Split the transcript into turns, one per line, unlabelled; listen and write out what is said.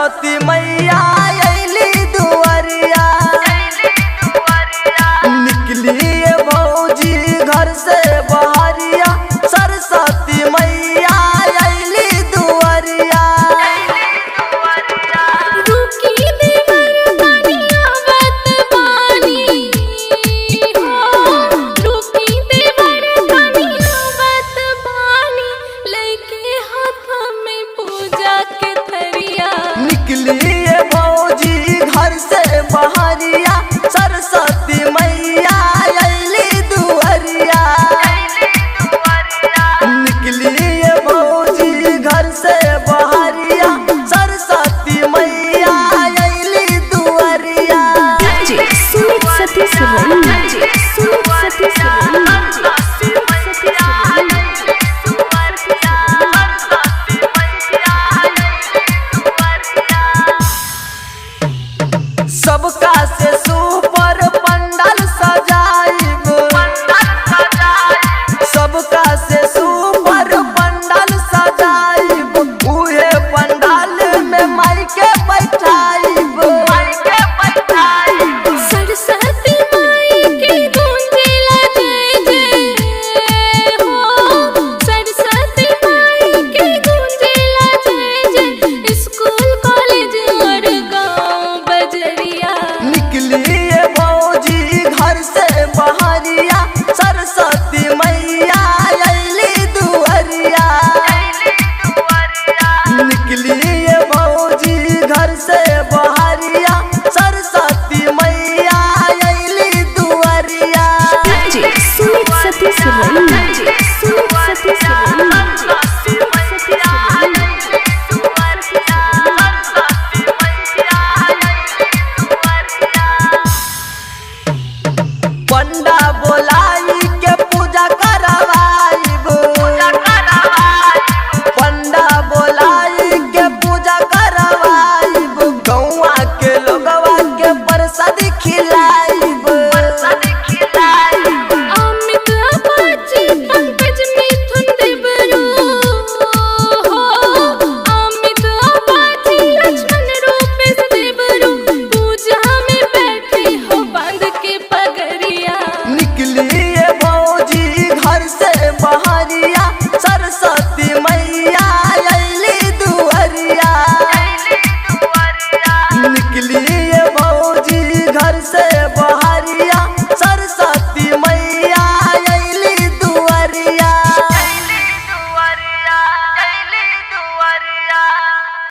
सरस्वती मैया अइली दुआरिया, निकली भौजी घर से बहरिया, सरस्वती मैया अइली दुआरिया।
रुकी देवर कनिया बत बानी हो, रुकी देवर कनिया बत बानी, लेके हाथ में पूजा के थरिया।
निकली भौजी घर से बहरिया, सरस्वती मैया अइली दुआरिया, निकली भौजी घर से बहरिया, सरस्वती मैया अइली दुआरिया।
सुमित सतीश रंजन, सुमित सतीश रंजन,
सबका